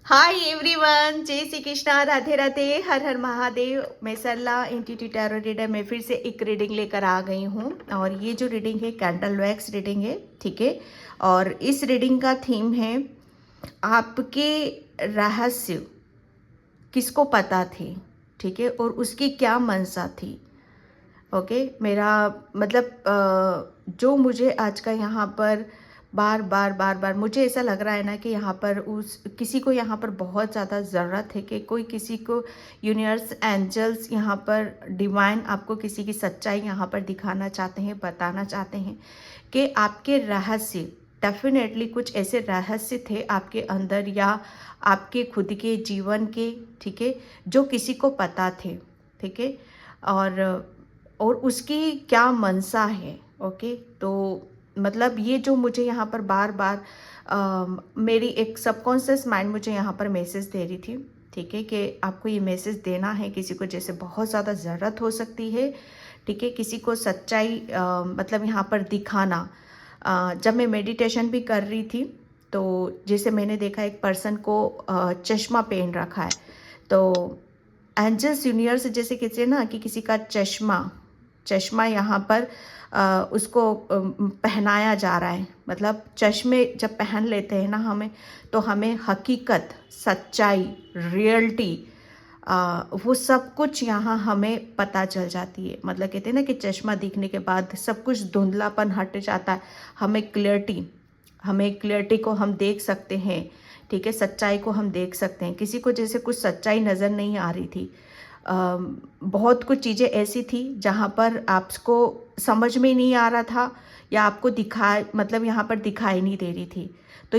Hi everyone, जय श्री कृष्णा, राधे राधे, हर हर महादेव। मैं सरला intuitive tarot reader में फिर से एक रीडिंग लेकर आ गई हूँ। और ये जो रीडिंग है कैंडल वैक्स रीडिंग है, ठीक है। और इस रीडिंग का थीम है आपके रहस्य किसको पता थे, ठीक है, और उसकी क्या मंशा थी। ओके, मेरा मतलब जो मुझे आज का यहाँ पर बार बार मुझे ऐसा लग रहा है ना कि यहाँ पर उस किसी को यहाँ पर बहुत ज़्यादा ज़रूरत है कि कोई किसी को यूनिवर्स एंजल्स यहाँ पर डिवाइन आपको किसी की सच्चाई यहाँ पर दिखाना चाहते हैं, बताना चाहते हैं कि आपके रहस्य डेफिनेटली कुछ ऐसे रहस्य थे आपके अंदर या आपके खुद के जीवन के, ठीक है, जो किसी को पता थे, ठीक है। और उसकी क्या मंशा है। ओके, तो मतलब ये जो मुझे यहाँ पर बार बार मेरी एक सबकॉन्शियस माइंड मुझे यहाँ पर मैसेज दे रही थी, ठीक है, कि आपको ये मैसेज देना है किसी को जैसे बहुत ज़्यादा ज़रूरत हो सकती है, ठीक है, किसी को सच्चाई मतलब यहाँ पर दिखाना। जब मैं मेडिटेशन भी कर रही थी तो जैसे मैंने देखा एक पर्सन को चश्मा पहन रखा है, तो एंजल्स यूनिवर्स जैसे कहते हैं ना कि किसी का चश्मा चश्मा यहाँ पर उसको पहनाया जा रहा है। मतलब चश्मे जब पहन लेते हैं ना हमें, तो हमें हकीकत, सच्चाई, रियलिटी, वो सब कुछ यहाँ हमें पता चल जाती है। मतलब कहते हैं ना कि चश्मा दिखने के बाद सब कुछ धुंधलापन हट जाता है, हमें क्लियरिटी को हम देख सकते हैं, ठीक है, सच्चाई को हम देख सकते हैं। किसी को जैसे कुछ सच्चाई नज़र नहीं आ रही थी, बहुत कुछ चीज़ें ऐसी थी जहाँ पर आपको समझ में नहीं आ रहा था या आपको दिखाई मतलब यहाँ पर दिखाई नहीं दे रही थी। तो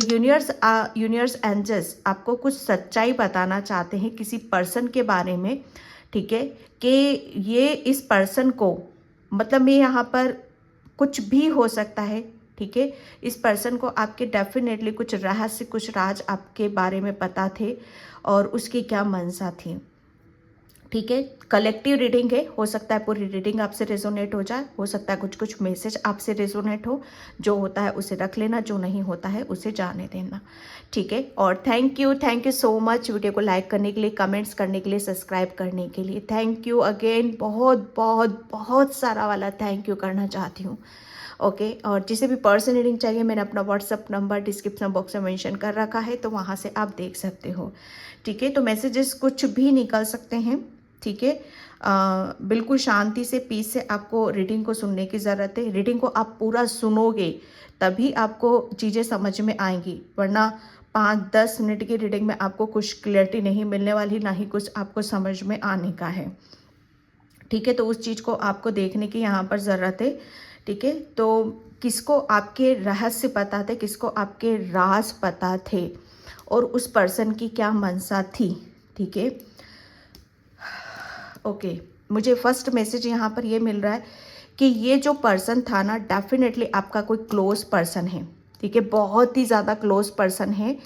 यूनिवर्स एंजल्स आपको कुछ सच्चाई बताना चाहते हैं किसी पर्सन के बारे में, ठीक है, कि ये इस पर्सन को मतलब ये यहाँ पर कुछ भी हो सकता है, ठीक है। इस पर्सन को आपके डेफिनेटली कुछ रहस्य, कुछ राज आपके बारे में पता थे और उसकी क्या मंशा थी, ठीक है। कलेक्टिव रीडिंग है, हो सकता है पूरी रीडिंग आपसे रेजोनेट हो जाए, हो सकता है कुछ कुछ मैसेज आपसे रेजोनेट हो। जो होता है उसे रख लेना, जो नहीं होता है उसे जाने देना, ठीक है। और thank you so much video को लाइक करने के लिए, कमेंट्स करने के लिए, सब्सक्राइब करने के लिए। थैंक यू अगेन, बहुत बहुत बहुत सारा वाला थैंक यू करना चाहती हूँ। ओके, और जिसे भी पर्सन रीडिंग चाहिए मैंने अपना व्हाट्सअप नंबर डिस्क्रिप्शन बॉक्स में मेंशन कर रखा है, तो वहाँ से आप देख सकते हो, ठीक है। तो मैसेजेस कुछ भी निकल सकते हैं, ठीक है। बिल्कुल शांति से, पीस से आपको रीडिंग को सुनने की ज़रूरत है। रीडिंग को आप पूरा सुनोगे तभी आपको चीज़ें समझ में आएंगी, वरना 5-10 मिनट की रीडिंग में आपको कुछ क्लियरिटी नहीं मिलने वाली, ना ही कुछ आपको समझ में आने का है, ठीक है। तो उस चीज़ को आपको देखने की यहाँ पर ज़रूरत है, ठीक है। तो किसको आपके रहस्य पता थे, किसको आपके राज पता थे और उस पर्सन की क्या मंशा थी, ठीक है। ओके, मुझे फर्स्ट मैसेज यहाँ पर ये मिल रहा है कि ये जो पर्सन था ना डेफिनेटली आपका कोई क्लोज पर्सन है, ठीक है, बहुत ही ज़्यादा क्लोज पर्सन है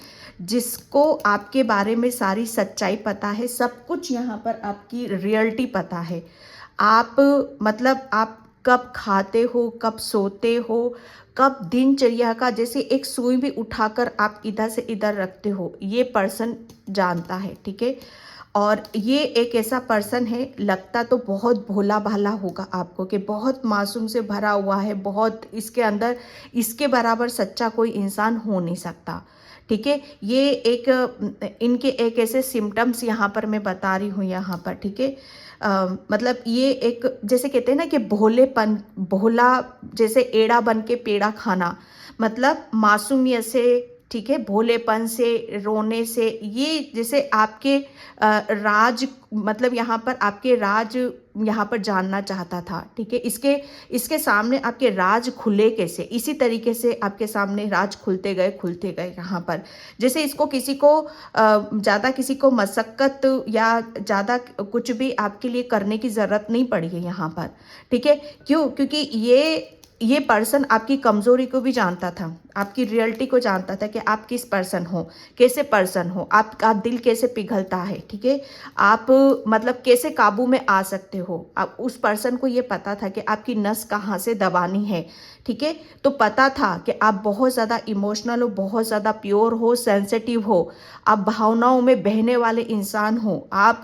जिसको आपके बारे में सारी सच्चाई पता है, सब कुछ यहाँ पर आपकी रियलिटी पता है। आप मतलब आप कब खाते हो, कब सोते हो, कब दिनचर्या का जैसे एक सुई भी उठाकर आप इधर से इधर रखते हो, ये पर्सन जानता है, ठीक है। और ये एक ऐसा पर्सन है, लगता तो बहुत भोला भाला होगा आपको कि बहुत मासूम से भरा हुआ है, बहुत इसके अंदर इसके बराबर सच्चा कोई इंसान हो नहीं सकता, ठीक है। ये एक इनके एक ऐसे सिम्टम्स यहाँ पर मैं बता रही हूँ यहाँ पर, ठीक है। मतलब ये एक जैसे कहते हैं ना कि भोलेपन, भोला जैसे एड़ा बन के पेड़ा खाना, मतलब मासूमियत से, ठीक है, भोलेपन से, रोने से, ये जैसे आपके राज मतलब यहाँ पर आपके राज यहाँ पर जानना चाहता था, ठीक है। इसके इसके सामने आपके राज खुले कैसे, इसी तरीके से आपके सामने राज खुलते गए यहाँ पर। जैसे इसको किसी को ज़्यादा किसी को मशक्क़त या ज़्यादा कुछ भी आपके लिए करने की ज़रूरत नहीं पड़ी है यहाँ पर, ठीक है। क्यों? क्योंकि ये पर्सन आपकी कमज़ोरी को भी जानता था, आपकी रियलिटी को जानता था कि आप किस पर्सन हो, कैसे पर्सन हो, आपका दिल कैसे पिघलता है, ठीक है। आप मतलब कैसे काबू में आ सकते हो। आप उस पर्सन को ये पता था कि आपकी नस कहाँ से दबानी है, ठीक है। तो पता था कि आप बहुत ज़्यादा इमोशनल हो, बहुत ज़्यादा प्योर हो, सेंसिटिव हो, आप भावनाओं में बहने वाले इंसान हो। आप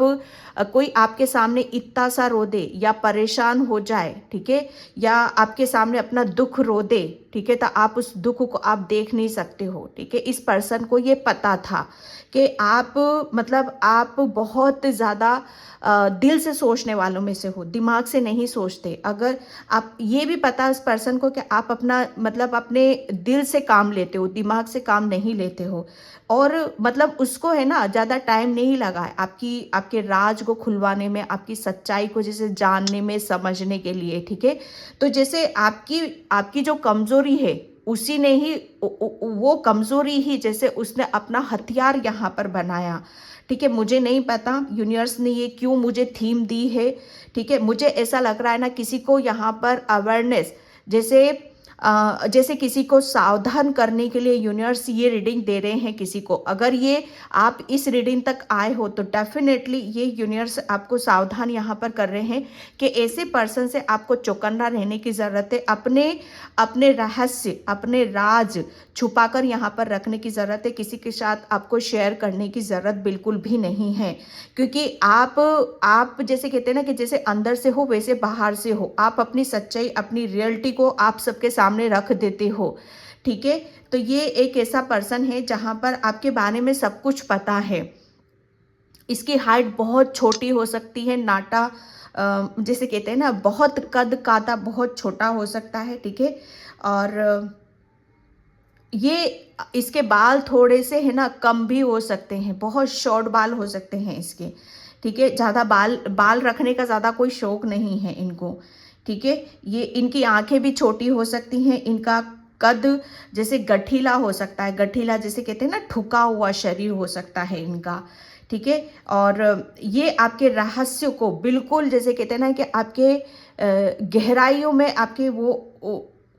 कोई आपके सामने इतना सा रो दे या परेशान हो जाए, ठीक है, या आपके सामने अपना दुख रो दे, ठीक है, तो आप उस दुख को आप देख नहीं सकते हो, ठीक है। इस पर्सन को ये पता था कि आप मतलब आप बहुत ज़्यादा दिल से सोचने वालों में से हो, दिमाग से नहीं सोचते। अगर आप ये भी पता है उस पर्सन को कि आप अपना मतलब अपने दिल से काम लेते हो, दिमाग से काम नहीं लेते हो। और मतलब उसको है ना ज़्यादा टाइम नहीं लगा है आपके राज को खुलवाने में, आपकी सच्चाई को जैसे जानने में, समझने के लिए, ठीक है। तो जैसे आपकी आपकी जो कमज़ोरी है उसी ने ही वो कमज़ोरी ही जैसे उसने अपना हथियार यहाँ पर बनाया, ठीक है। मुझे नहीं पता यूनिवर्स ने ये क्यों मुझे थीम दी है, ठीक है। मुझे ऐसा लग रहा है ना किसी को यहाँ पर अवेयरनेस जैसे किसी को सावधान करने के लिए यूनिवर्स ये रीडिंग दे रहे हैं किसी को। अगर ये आप इस रीडिंग तक आए हो तो डेफिनेटली ये यूनिवर्स आपको सावधान यहाँ पर कर रहे हैं कि ऐसे पर्सन से आपको चौकन्ना रहने की ज़रूरत है। अपने अपने रहस्य, अपने राज छुपाकर यहाँ पर रखने की ज़रूरत है। किसी के साथ आपको शेयर करने की ज़रूरत बिल्कुल भी नहीं है, क्योंकि आप जैसे कहते हैं ना कि जैसे अंदर से हो वैसे बाहर से हो। आप अपनी सच्चाई, अपनी रियलिटी को आप सबके सामने रख देते हो, ठीक है। तो ये एक ऐसा पर्सन है जहाँ पर आपके बारे में सब कुछ पता है। इसकी हाइट बहुत छोटी हो सकती है, नाटा जैसे कहते हैं ना बहुत कद काटा बहुत छोटा हो सकता है, ठीक है। और ये इसके बाल थोड़े से है ना कम भी हो सकते हैं, बहुत शॉर्ट बाल हो सकते हैं इसके, ठीक है। ज़्यादा बाल बाल रखने का ज़्यादा कोई शौक नहीं है इनको, ठीक है। ये इनकी आंखें भी छोटी हो सकती हैं। इनका कद जैसे गठीला हो सकता है, गठीला जैसे कहते हैं ना ठुका हुआ शरीर हो सकता है इनका, ठीक है। और ये आपके रहस्य को बिल्कुल जैसे कहते हैं ना कि आपके गहराइयों में आपके वो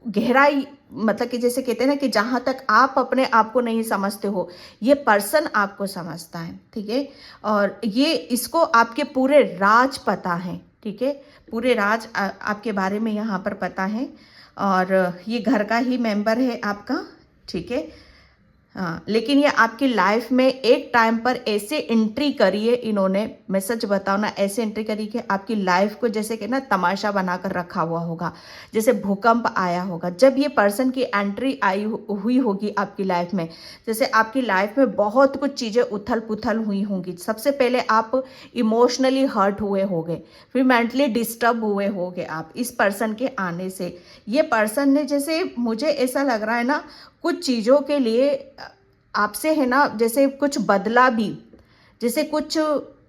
गहराई मतलब कि जैसे कहते हैं ना कि जहाँ तक आप अपने आप को नहीं समझते हो ये पर्सन आपको समझता है, ठीक है। और ये इसको आपके पूरे राज पता है, ठीक है। पूरे राज आपके बारे में यहाँ पर पता है। और ये घर का ही मेंबर है आपका, ठीक है। हाँ, लेकिन ये आपकी लाइफ में एक टाइम पर ऐसे एंट्री करी है इन्होंने, मैं सच बताऊँ ना, ऐसे एंट्री करी कि आपकी लाइफ को जैसे कि ना तमाशा बनाकर रखा हुआ होगा, जैसे भूकंप आया होगा। जब ये पर्सन की एंट्री हुई होगी आपकी लाइफ में, जैसे आपकी लाइफ में बहुत कुछ चीज़ें उथल पुथल हुई होंगी। सबसे पहले आप इमोशनली हर्ट हुए होंगे, फिर मेंटली डिस्टर्ब हुए होंगे आप इस पर्सन के आने से। ये पर्सन ने जैसे मुझे ऐसा लग रहा है ना कुछ चीज़ों के लिए आपसे है ना जैसे कुछ बदला भी, जैसे कुछ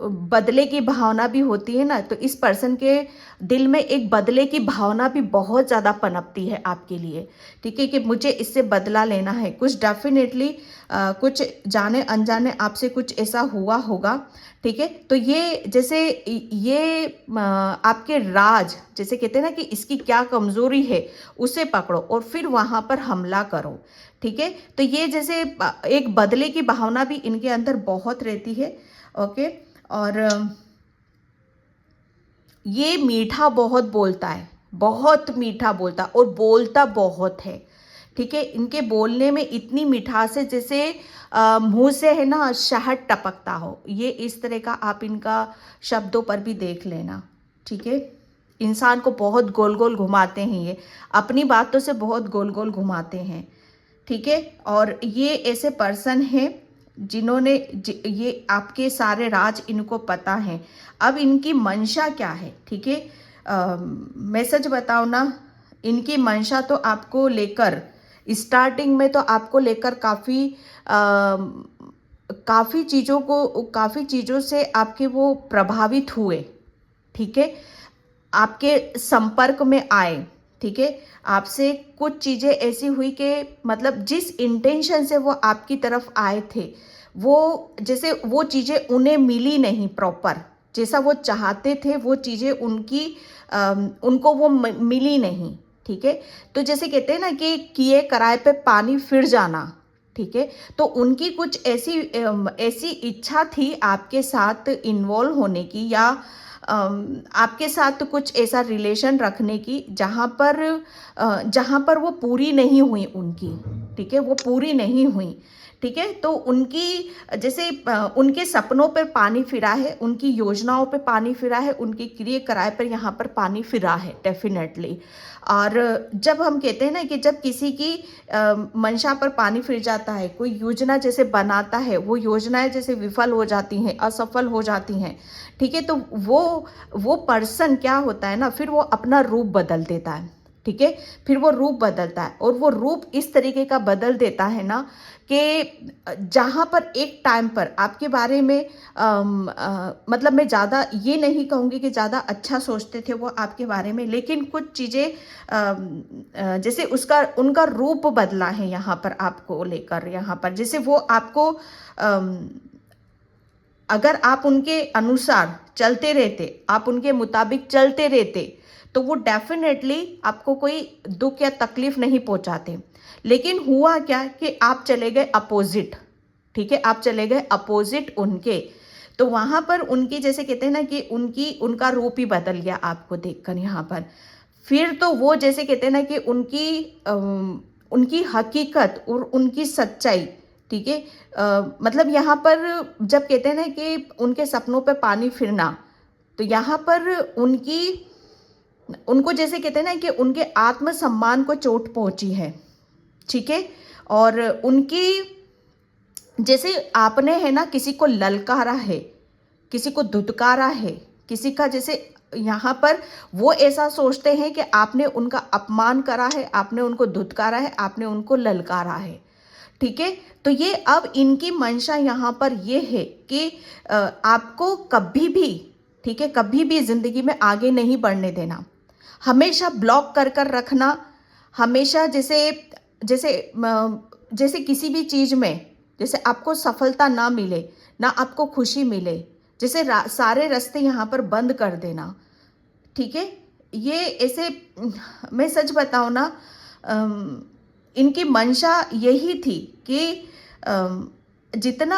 बदले की भावना भी होती है ना, तो इस पर्सन के दिल में एक बदले की भावना भी बहुत ज़्यादा पनपती है आपके लिए, ठीक है, कि मुझे इससे बदला लेना है। कुछ डेफिनेटली कुछ जाने अनजाने आपसे कुछ ऐसा हुआ होगा, ठीक है। तो ये जैसे ये आपके राज जैसे कहते हैं ना कि इसकी क्या कमज़ोरी है उसे पकड़ो और फिर वहाँ पर हमला करो, ठीक है। तो ये जैसे एक बदले की भावना भी इनके अंदर बहुत रहती है, ओके। और ये मीठा बहुत बोलता है, बहुत मीठा बोलता और बोलता बहुत है, ठीक है। इनके बोलने में इतनी मिठास है जैसे मुंह से है ना शहद टपकता हो। ये इस तरह का आप इनका शब्दों पर भी देख लेना, ठीक है। इंसान को बहुत गोल गोल घुमाते हैं ये, अपनी बातों से बहुत गोल गोल घुमाते हैं, ठीक है। और ये ऐसे पर्सन हैं जिन्होंने ये आपके सारे राज इनको पता है। अब इनकी मंशा क्या है, ठीक है। मैं सच बताऊँ ना, इनकी मंशा तो आपको लेकर स्टार्टिंग में तो आपको लेकर काफ़ी चीज़ों से आपके वो प्रभावित हुए, ठीक है। आपके संपर्क में आए, ठीक है। आपसे कुछ चीज़ें ऐसी हुई कि मतलब जिस इंटेंशन से वो आपकी तरफ आए थे वो जैसे वो चीज़ें उन्हें मिली नहीं प्रॉपर, जैसा वो चाहते थे वो चीज़ें उनको वो मिली नहीं, ठीक है। तो जैसे कहते हैं ना कि किए कराए पे पानी फिर जाना, ठीक है। तो उनकी कुछ ऐसी इच्छा थी आपके साथ इन्वॉल्व होने की, या आपके साथ कुछ ऐसा रिलेशन रखने की जहाँ पर वो पूरी नहीं हुई उनकी, ठीक है, वो पूरी नहीं हुई, ठीक है। तो उनकी जैसे उनके सपनों पर पानी फिरा है, उनकी योजनाओं पे पानी फिरा है, उनकी क्रिय कराए पर यहाँ पर पानी फिरा है डेफिनेटली। और जब हम कहते हैं ना कि जब किसी की मंशा पर पानी फिर जाता है, कोई योजना जैसे बनाता है, वो योजनाएं जैसे विफल हो जाती हैं, असफल हो जाती हैं, ठीक है, तो वो पर्सन क्या होता है ना, फिर वो अपना रूप बदल देता है, ठीक है। फिर वो रूप बदलता है, और वो रूप इस तरीके का बदल देता है ना कि जहाँ पर एक टाइम पर आपके बारे में मतलब मैं ज़्यादा ये नहीं कहूँगी कि ज़्यादा अच्छा सोचते थे वो आपके बारे में, लेकिन कुछ चीज़ें जैसे उनका रूप बदला है यहाँ पर आपको लेकर, यहाँ पर जैसे वो आपको अगर आप उनके अनुसार चलते रहते, आप उनके मुताबिक चलते रहते, तो वो डेफिनेटली आपको कोई दुख या तकलीफ नहीं पहुंचाते। लेकिन हुआ क्या कि आप चले गए अपोजिट, ठीक है, आप चले गए अपोजिट उनके, तो वहां पर उनकी जैसे कहते हैं ना कि उनका रूप ही बदल गया आपको देखकर यहाँ पर। फिर तो वो जैसे कहते हैं ना कि उनकी हकीकत और उनकी सच्चाई, ठीक है, मतलब यहाँ पर जब कहते हैं ना कि उनके सपनों पे पानी फिरना, तो यहाँ पर उनको जैसे कहते हैं ना कि उनके आत्मसम्मान को चोट पहुंची है, ठीक है। और उनकी जैसे आपने है ना किसी को ललकारा है, किसी को धुतकारा है, किसी का जैसे यहाँ पर वो ऐसा सोचते हैं कि आपने उनका अपमान करा है, आपने उनको धुतकारा है, आपने उनको ललकारा है, ठीक है। तो ये अब इनकी मंशा यहाँ पर ये है कि आपको कभी भी, ठीक है, कभी भी जिंदगी में आगे नहीं बढ़ने देना, हमेशा ब्लॉक कर रखना, हमेशा जैसे किसी भी चीज में जैसे आपको सफलता ना मिले, ना आपको खुशी मिले, जैसे सारे रास्ते यहाँ पर बंद कर देना, ठीक है। ये ऐसे मैं सच बताऊं ना, इनकी मंशा यही थी कि जितना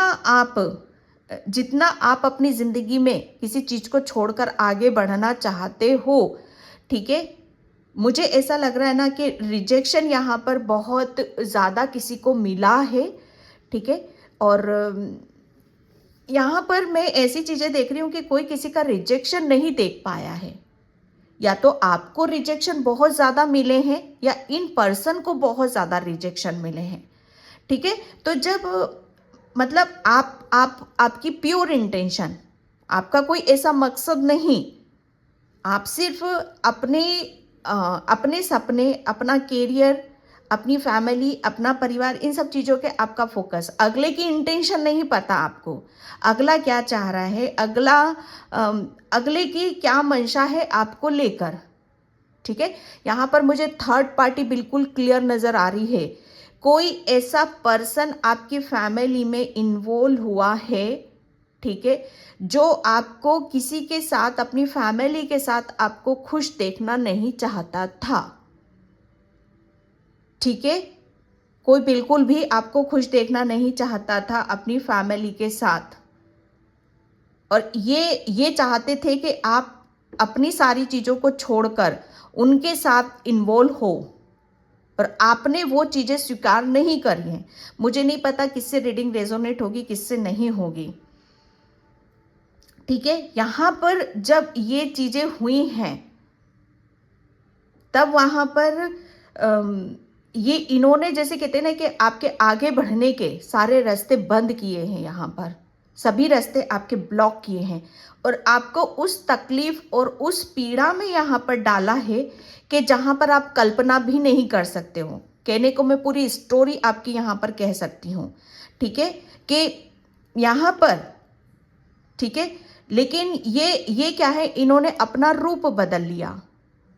आप अपनी ज़िंदगी में किसी चीज़ को छोड़कर आगे बढ़ना चाहते हो, ठीक है, मुझे ऐसा लग रहा है ना कि रिजेक्शन यहाँ पर बहुत ज़्यादा किसी को मिला है, ठीक है। और यहाँ पर मैं ऐसी चीज़ें देख रही हूँ कि कोई किसी का रिजेक्शन नहीं देख पाया है, या तो आपको रिजेक्शन बहुत ज़्यादा मिले हैं या इन पर्सन को बहुत ज़्यादा रिजेक्शन मिले हैं, ठीक है। तो जब मतलब आपकी प्योर इंटेंशन, आपका कोई ऐसा मकसद नहीं, आप सिर्फ अपने सपने, अपना कैरियर, अपनी फैमिली, अपना परिवार, इन सब चीज़ों के आपका फोकस, अगले की इंटेंशन नहीं पता आपको, अगला क्या चाह रहा है, अगले की क्या मंशा है आपको लेकर, ठीक है। यहाँ पर मुझे थर्ड पार्टी बिल्कुल क्लियर नज़र आ रही है, कोई ऐसा पर्सन आपकी फैमिली में इन्वॉल्व हुआ है, ठीक है, जो आपको किसी के साथ, अपनी फैमिली के साथ आपको खुश देखना नहीं चाहता था, ठीक है। कोई बिल्कुल भी आपको खुश देखना नहीं चाहता था अपनी फैमिली के साथ, और ये चाहते थे कि आप अपनी सारी चीज़ों को छोड़कर उनके साथ इन्वॉल्व हो, और आपने वो चीज़ें स्वीकार नहीं करी हैं। मुझे नहीं पता किससे रीडिंग रेजोनेट होगी, किससे नहीं होगी, ठीक है। यहाँ पर जब ये चीज़ें हुई हैं, तब वहाँ पर ये इन्होंने जैसे कहते हैं ना कि आपके आगे बढ़ने के सारे रास्ते बंद किए हैं, यहाँ पर सभी रास्ते आपके ब्लॉक किए हैं, और आपको उस तकलीफ और उस पीड़ा में यहाँ पर डाला है कि जहाँ पर आप कल्पना भी नहीं कर सकते हो। कहने को मैं पूरी स्टोरी आपकी यहाँ पर कह सकती हूँ, ठीक है, कि यहाँ पर, ठीक है, लेकिन ये क्या है, इन्होंने अपना रूप बदल लिया,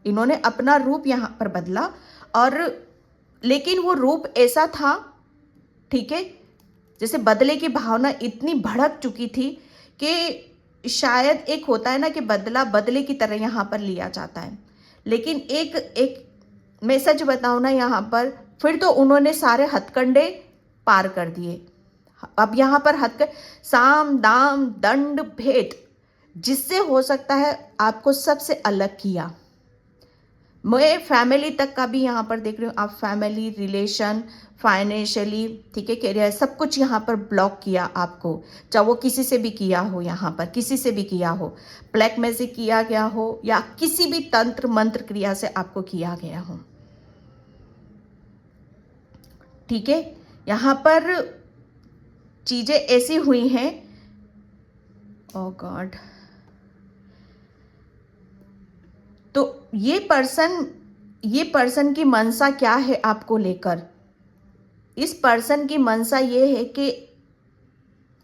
इन्होंने अपना रूप यहाँ पर बदला, और लेकिन वो रूप ऐसा था, ठीक है, जैसे बदले की भावना इतनी भड़क चुकी थी कि शायद एक होता है ना कि बदला बदले की तरह यहाँ पर लिया जाता है। लेकिन एक मैं सच बताऊँ ना, यहाँ पर फिर तो उन्होंने सारे हथकंडे पार कर दिए। अब यहाँ पर हद साम दाम दंड भेद, जिससे हो सकता है आपको सबसे अलग किया। मैं फैमिली तक का भी यहाँ पर देख रही हूँ, आप फैमिली, रिलेशन, फाइनेंशियली, ठीक है, करियर, सब कुछ यहाँ पर ब्लॉक किया आपको, चाहे वो किसी से भी किया हो, यहाँ पर किसी से भी किया हो, ब्लैक मैजिक किया गया हो या किसी भी तंत्र मंत्र क्रिया से आपको किया गया हो, ठीक है। यहाँ पर चीजें ऐसी हुई हैं, ओ गॉड। तो ये पर्सन की मनसा क्या है आपको लेकर? इस पर्सन की मनसा ये है कि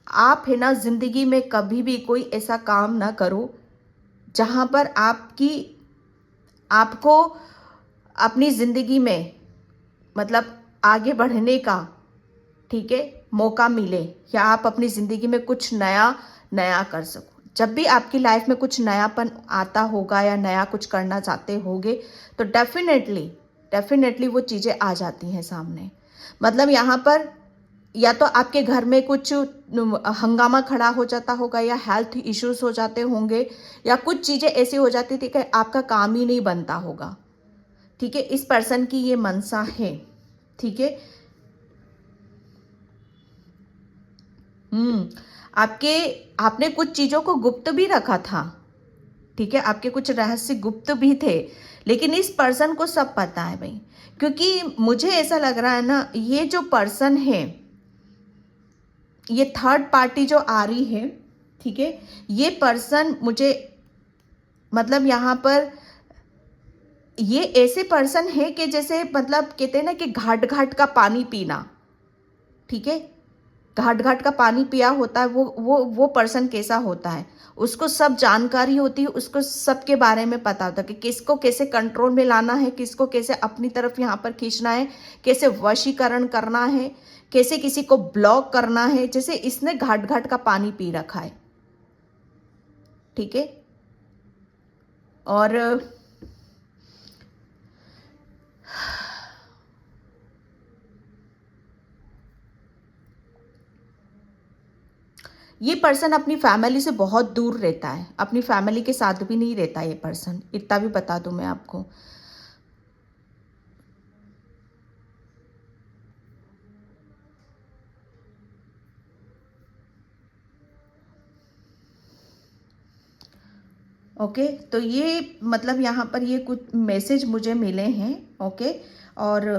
आप है ना जिंदगी में कभी भी कोई ऐसा काम ना करो जहां पर आपको अपनी जिंदगी में मतलब आगे बढ़ने का, ठीक है, मौका मिले, या आप अपनी जिंदगी में कुछ नया कर सको। जब भी आपकी लाइफ में कुछ नयापन आता होगा या नया कुछ करना चाहते होगे तो डेफिनेटली वो चीज़ें आ जाती हैं सामने। मतलब यहाँ पर या तो आपके घर में कुछ हंगामा खड़ा हो जाता होगा, या हेल्थ इश्यूज हो जाते होंगे, या कुछ चीज़ें ऐसी हो जाती थी कि आपका काम ही नहीं बनता होगा, ठीक है। इस पर्सन की ये मनसा है, ठीक है। आपने कुछ चीज़ों को गुप्त भी रखा था, ठीक है, आपके कुछ रहस्य गुप्त भी थे, लेकिन इस पर्सन को सब पता है भाई। क्योंकि मुझे ऐसा लग रहा है ना, ये जो पर्सन है, ये थर्ड पार्टी जो आ रही है, ठीक है, ये पर्सन मुझे मतलब यहाँ पर ये ऐसे पर्सन है कि जैसे मतलब कहते हैं ना कि घाट घाट का पानी पीना, ठीक है, घाट घाट का पानी पिया होता है, वो पर्सन कैसा होता है, उसको सब जानकारी होती है, उसको सबके बारे में पता होता है कि किसको कैसे कंट्रोल में लाना है, किसको कैसे अपनी तरफ यहाँ पर खींचना है, कैसे वशीकरण करना है, कैसे किसी को ब्लॉक करना है। जैसे इसने घाट घाट का पानी पी रखा है, ठीक है। और ये पर्सन अपनी फैमिली से बहुत दूर रहता है, अपनी फैमिली के साथ भी नहीं रहता ये पर्सन, इतना भी बता दूं मैं आपको। ओके, तो ये मतलब यहाँ पर ये कुछ मैसेज मुझे मिले हैं, ओके। और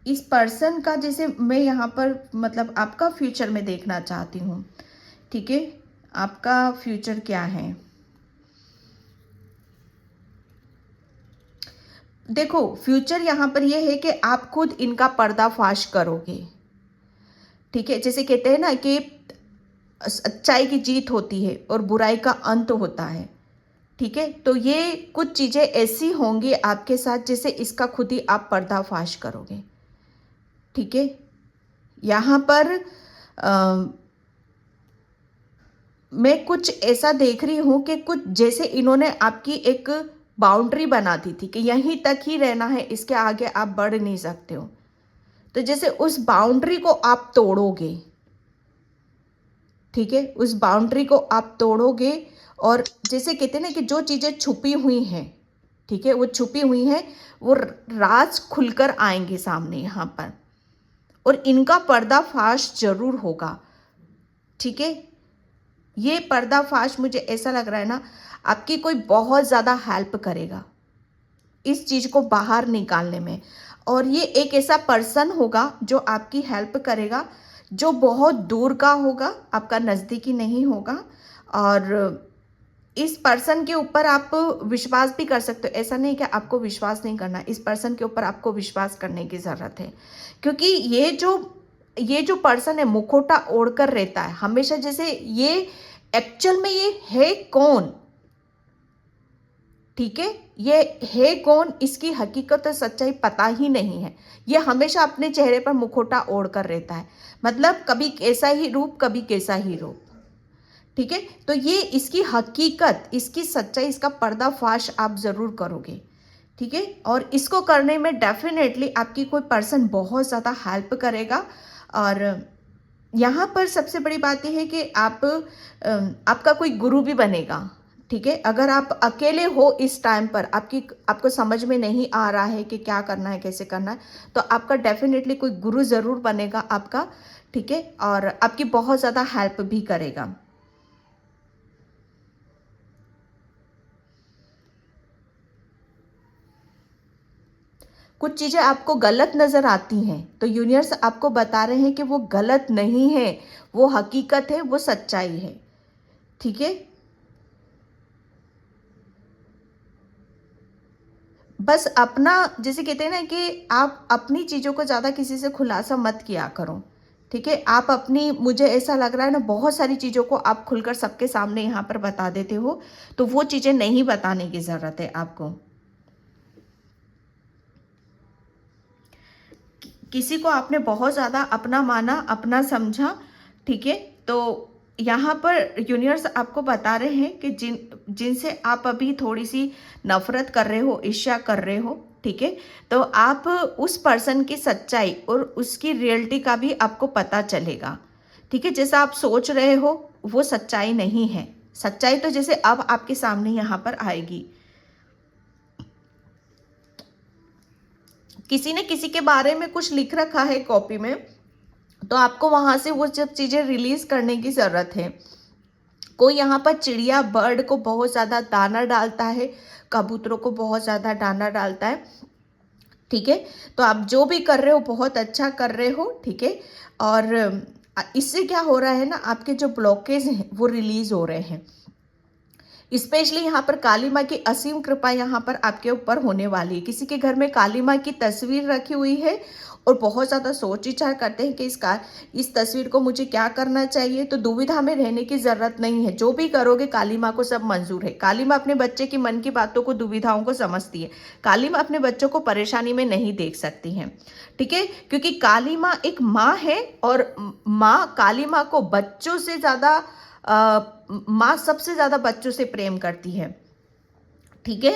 इस पर्सन का जैसे मैं यहाँ पर मतलब आपका फ्यूचर में देखना चाहती हूँ, ठीक है, आपका फ्यूचर क्या है। देखो, फ्यूचर यहाँ पर ये है कि आप खुद इनका पर्दाफाश करोगे, ठीक है। जैसे कहते हैं ना कि अच्छाई की जीत होती है और बुराई का अंत होता है, ठीक है। तो ये कुछ चीज़ें ऐसी होंगी आपके साथ जैसे इसका खुद ही आप पर्दाफाश करोगे, ठीक है। यहाँ पर मैं कुछ ऐसा देख रही हूँ कि कुछ जैसे इन्होंने आपकी एक बाउंड्री बना दी थी कि यहीं तक ही रहना है, इसके आगे आप बढ़ नहीं सकते हो। तो जैसे उस बाउंड्री को आप तोड़ोगे, ठीक है, उस बाउंड्री को आप तोड़ोगे। और जैसे कहते हैं ना कि जो चीज़ें छुपी हुई हैं, ठीक है, वो छुपी हुई हैं, वो राज खुलकर आएंगे सामने यहाँ पर, और इनका पर्दाफाश जरूर होगा, ठीक है। ये पर्दाफाश मुझे ऐसा लग रहा है ना, आपकी कोई बहुत ज़्यादा हेल्प करेगा इस चीज़ को बाहर निकालने में। और ये एक ऐसा पर्सन होगा जो आपकी हेल्प करेगा, जो बहुत दूर का होगा, आपका नज़दीकी नहीं होगा। और इस पर्सन के ऊपर आप विश्वास भी कर सकते हो, ऐसा नहीं कि आपको विश्वास नहीं करना, इस पर्सन के ऊपर आपको विश्वास करने की ज़रूरत है। क्योंकि ये जो पर्सन है मुखौटा ओढ़कर रहता है हमेशा, जैसे ये एक्चुअल में ये है कौन, ठीक है, ये है कौन, इसकी हकीकत और सच्चाई पता ही नहीं है। ये हमेशा अपने चेहरे पर मुखौटा ओढ़कर रहता है, मतलब कभी कैसा ही रूप, कभी कैसा ही रूप, ठीक है। तो ये इसकी हकीकत, इसकी सच्चाई, इसका पर्दाफाश आप जरूर करोगे, ठीक है। और इसको करने में डेफिनेटली आपकी कोई पर्सन बहुत ज़्यादा हेल्प करेगा। और यहाँ पर सबसे बड़ी बात यह है कि आपका कोई गुरु भी बनेगा। ठीक है, अगर आप अकेले हो इस टाइम पर, आपको समझ में नहीं आ रहा है कि क्या करना है, कैसे करना है, तो आपका डेफिनेटली कोई गुरु ज़रूर बनेगा आपका। ठीक है, और आपकी बहुत ज़्यादा हेल्प भी करेगा। कुछ चीज़ें आपको गलत नज़र आती हैं तो यूनिवर्स आपको बता रहे हैं कि वो गलत नहीं है, वो हकीकत है, वो सच्चाई है। ठीक है, बस अपना, जैसे कहते हैं ना कि आप अपनी चीज़ों को ज़्यादा किसी से खुलासा मत किया करो। ठीक है, आप अपनी, मुझे ऐसा लग रहा है ना, बहुत सारी चीज़ों को आप खुलकर सबके सामने यहाँ पर बता देते हो, तो वो चीज़ें नहीं बताने की ज़रूरत है आपको। किसी को आपने बहुत ज़्यादा अपना माना, अपना समझा। ठीक है, तो यहाँ पर यूनिवर्स आपको बता रहे हैं कि जिनसे आप अभी थोड़ी सी नफरत कर रहे हो, ईर्ष्या कर रहे हो, ठीक है, तो आप उस पर्सन की सच्चाई और उसकी रियलिटी का भी आपको पता चलेगा। ठीक है, जैसा आप सोच रहे हो वो सच्चाई नहीं है। सच्चाई तो जैसे अब आपके सामने यहाँ पर आएगी। किसी ने किसी के बारे में कुछ लिख रखा है कॉपी में, तो आपको वहां से वो सब चीजें रिलीज करने की जरूरत है। कोई यहाँ पर चिड़िया, बर्ड को बहुत ज्यादा दाना डालता है, कबूतरों को बहुत ज्यादा दाना डालता है। ठीक है, तो आप जो भी कर रहे हो बहुत अच्छा कर रहे हो। ठीक है, और इससे क्या हो रहा है ना, आपके जो ब्लॉकेज हैं वो रिलीज हो रहे हैं। स्पेशली यहाँ पर काली माँ की असीम कृपा यहाँ पर आपके ऊपर होने वाली है। किसी के घर में काली माँ की तस्वीर रखी हुई है और बहुत ज़्यादा सोच विचार करते हैं कि इस तस्वीर को मुझे क्या करना चाहिए, तो दुविधा में रहने की ज़रूरत नहीं है। जो भी करोगे काली माँ को सब मंजूर है। काली माँ अपने बच्चे की मन की बातों को, दुविधाओं को समझती है। काली माँ अपने बच्चों को परेशानी में नहीं देख सकती हैं। ठीक है, क्योंकि काली माँ एक माँ है और माँ, काली माँ को बच्चों से ज़्यादा, माँ सबसे ज्यादा बच्चों से प्रेम करती है। ठीक है,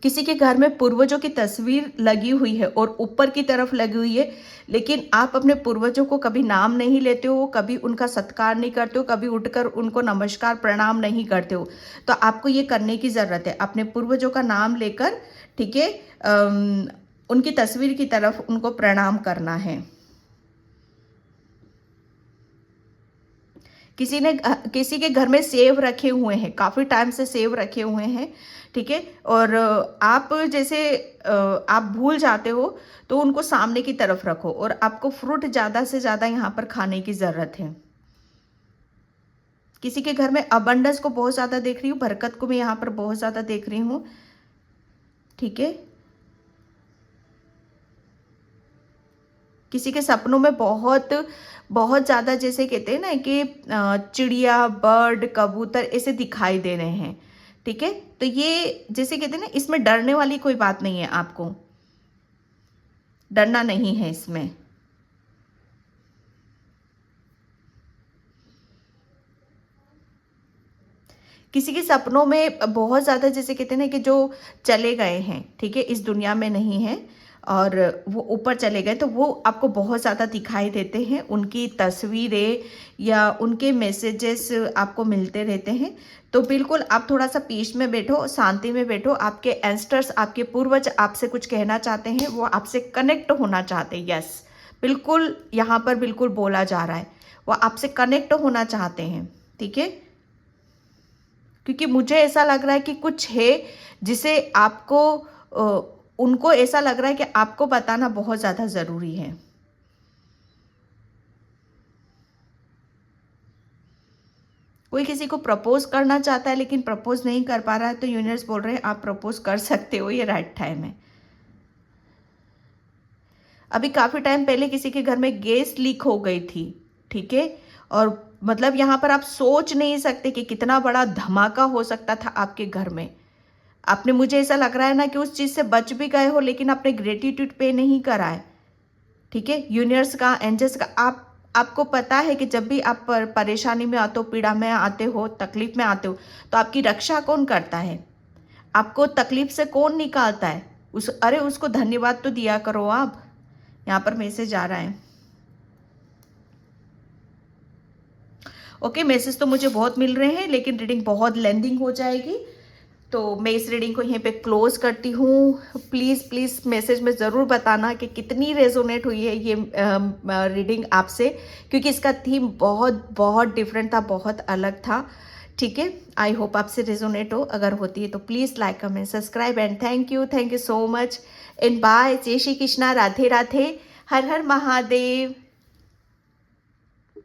किसी के घर में पूर्वजों की तस्वीर लगी हुई है और ऊपर की तरफ लगी हुई है, लेकिन आप अपने पूर्वजों को कभी नाम नहीं लेते हो, कभी उनका सत्कार नहीं करते हो, कभी उठकर उनको नमस्कार प्रणाम नहीं करते हो। तो आपको ये करने की जरूरत है, अपने पूर्वजों का नाम लेकर, ठीक है, उनकी तस्वीर की तरफ उनको प्रणाम करना है। किसी के घर में सेव रखे हुए हैं, काफ़ी टाइम से सेव रखे हुए हैं। ठीक है, और आप जैसे आप भूल जाते हो तो उनको सामने की तरफ रखो, और आपको फ्रूट ज़्यादा से ज़्यादा यहाँ पर खाने की ज़रूरत है। किसी के घर में अबंडेंस को बहुत ज़्यादा देख रही हूँ, बरकत को मैं यहाँ पर बहुत ज़्यादा देख रही हूँ। ठीक है, किसी के सपनों में बहुत बहुत ज़्यादा, जैसे कहते हैं ना कि चिड़िया, बर्ड, कबूतर ऐसे दिखाई दे रहे हैं। ठीक है, तो ये जैसे कहते हैं ना, इसमें डरने वाली कोई बात नहीं है, आपको डरना नहीं है इसमें। किसी के सपनों में बहुत ज़्यादा, जैसे कहते हैं ना कि जो चले गए हैं, ठीक है, इस दुनिया में नहीं है और वो ऊपर चले गए, तो वो आपको बहुत ज़्यादा दिखाई देते हैं। उनकी तस्वीरें या उनके मैसेजेस आपको मिलते रहते हैं। तो बिल्कुल आप थोड़ा सा पीस में बैठो, शांति में बैठो। आपके एंस्टर्स, आपके पूर्वज आपसे कुछ कहना चाहते हैं, वो आपसे कनेक्ट होना चाहते हैं। यस, बिल्कुल यहाँ पर बिल्कुल बोला जा रहा है, वो आपसे कनेक्ट होना चाहते हैं। ठीक है, क्योंकि मुझे ऐसा लग रहा है कि कुछ है जिसे आपको, उनको ऐसा लग रहा है कि आपको बताना बहुत ज़्यादा ज़रूरी है। कोई किसी को प्रपोज करना चाहता है लेकिन प्रपोज नहीं कर पा रहा है, तो यूनिवर्स बोल रहे हैं आप प्रपोज कर सकते हो, ये राइट टाइम है। अभी काफ़ी टाइम पहले किसी के घर में गैस लीक हो गई थी। ठीक है, और मतलब यहाँ पर आप सोच नहीं सकते कि कितना बड़ा धमाका हो सकता था आपके घर में। आपने, मुझे ऐसा लग रहा है ना कि उस चीज़ से बच भी गए हो, लेकिन आपने ग्रेटिट्यूड पे नहीं करा है। ठीक है, यूनिवर्स का, एंजल्स का, आपको पता है कि जब भी आप परेशानी में आते हो, पीड़ा में आते हो, तकलीफ में आते हो, तो आपकी रक्षा कौन करता है? आपको तकलीफ से कौन निकालता है? अरे उसको धन्यवाद तो दिया करो आप। यहाँ पर मैसेज आ रहा है। ओके, मैसेज तो मुझे बहुत मिल रहे हैं, लेकिन रीडिंग बहुत लेंथिंग हो जाएगी, तो मैं इस रीडिंग को यहीं पे क्लोज करती हूँ। प्लीज़ प्लीज़ मैसेज में ज़रूर बताना कि कितनी रेजोनेट हुई है ये रीडिंग आपसे, क्योंकि इसका थीम बहुत बहुत डिफरेंट था, बहुत अलग था। ठीक है, आई होप आपसे रेजोनेट हो। अगर होती है तो please like, comment, subscribe and thank you so much and bye. जय श्री कृष्णा, राधे राधे, हर हर महादेव।